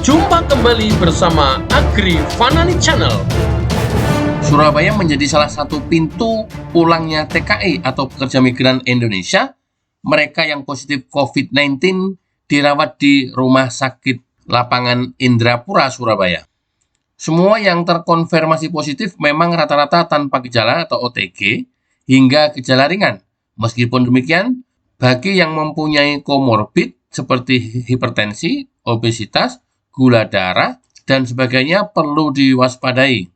Jumpa kembali bersama Agri Fanani Channel. Surabaya menjadi salah satu pintu pulangnya TKI atau pekerja migran Indonesia. Mereka yang positif COVID-19 dirawat di Rumah Sakit Lapangan Indrapura, Surabaya. Semua yang terkonfirmasi positif memang rata-rata tanpa gejala atau OTG hingga gejala ringan. Meskipun demikian, bagi yang mempunyai komorbid seperti hipertensi, obesitas, gula darah, dan sebagainya perlu diwaspadai.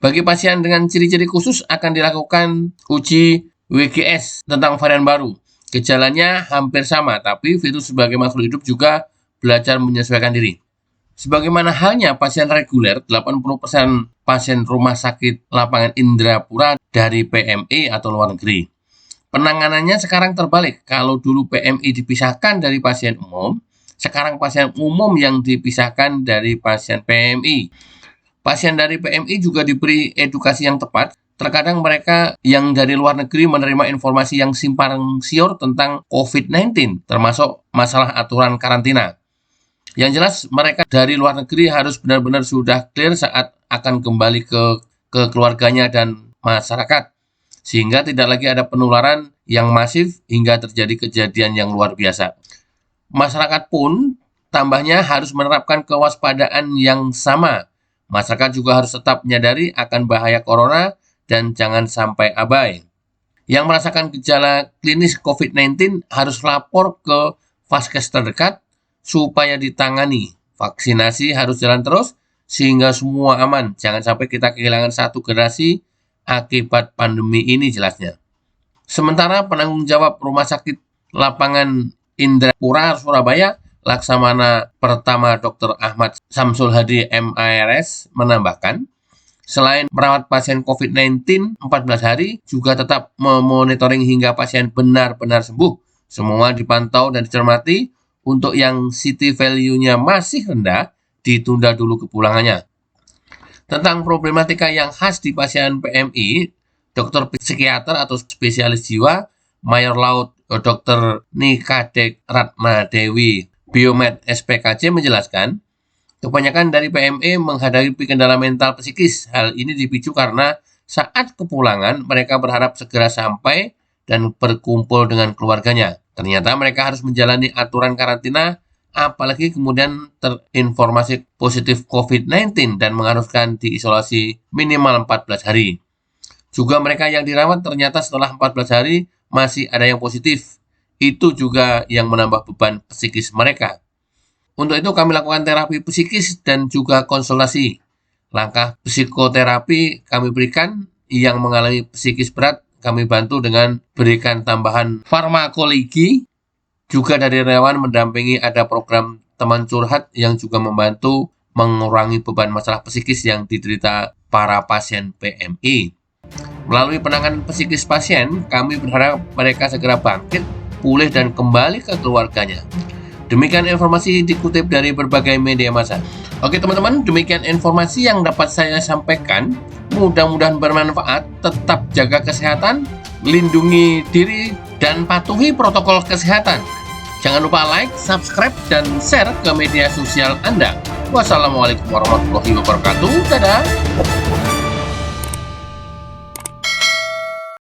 Bagi pasien dengan ciri-ciri khusus akan dilakukan uji WGS tentang varian baru. Gejalanya hampir sama, tapi virus sebagai makhluk hidup juga belajar menyesuaikan diri. Sebagaimana halnya pasien reguler, 80% pasien Rumah Sakit Lapangan Indrapura dari PMI atau luar negeri. Penanganannya sekarang terbalik. Kalau dulu PMI dipisahkan dari pasien umum, sekarang pasien umum yang dipisahkan dari pasien PMI. Pasien dari PMI juga diberi edukasi yang tepat. Terkadang mereka yang dari luar negeri menerima informasi yang simpang siur tentang COVID-19, termasuk masalah aturan karantina. Yang jelas mereka dari luar negeri harus benar-benar sudah clear saat akan kembali ke keluarganya dan masyarakat. Sehingga tidak lagi ada penularan yang masif hingga terjadi kejadian yang luar biasa. Masyarakat pun tambahnya harus menerapkan kewaspadaan yang sama. Masyarakat juga harus tetap menyadari akan bahaya corona dan jangan sampai abai. Yang merasakan gejala klinis COVID-19 harus lapor ke vaskes terdekat supaya ditangani. Vaksinasi harus jalan terus sehingga semua aman. Jangan sampai kita kehilangan satu generasi akibat pandemi ini jelasnya. Sementara penanggung jawab Rumah Sakit Lapangan Indrapura, Surabaya, Laksamana Pertama Dr. Ahmad Samsul Hadi MARS menambahkan, selain merawat pasien COVID-19 14 hari, juga tetap memonitoring hingga pasien benar-benar sembuh. Semua dipantau dan dicermati. Untuk yang city value-nya masih rendah, ditunda dulu kepulangannya. Tentang problematika yang khas di pasien PMI, dokter psikiater atau spesialis jiwa, Mayor Laut Dr. Nikadek Ratmadewi, Biomed SPKJ menjelaskan, kebanyakan dari PMI menghadapi kendala mental psikis. Hal ini dipicu karena saat kepulangan mereka berharap segera sampai dan berkumpul dengan keluarganya. Ternyata mereka harus menjalani aturan karantina, apalagi kemudian terinformasi positif COVID-19 dan mengharuskan diisolasi minimal 14 hari. Juga mereka yang dirawat ternyata setelah 14 hari masih ada yang positif. Itu juga yang menambah beban psikis mereka. Untuk itu kami lakukan terapi psikis dan juga konsultasi. Langkah psikoterapi kami berikan yang mengalami psikis berat, kami bantu dengan berikan tambahan farmakologi. Juga dari relawan mendampingi ada program teman curhat yang juga membantu mengurangi beban masalah psikis yang diderita para pasien PMI. Melalui penanganan psikis pasien, kami berharap mereka segera bangkit, pulih dan kembali ke keluarganya. Demikian informasi dikutip dari berbagai media massa. Oke teman-teman, demikian informasi yang dapat saya sampaikan. Mudah-mudahan bermanfaat. Tetap jaga kesehatan, lindungi diri, dan patuhi protokol kesehatan. Jangan lupa like, subscribe, dan share ke media sosial Anda. Wassalamualaikum warahmatullahi wabarakatuh. Dadah!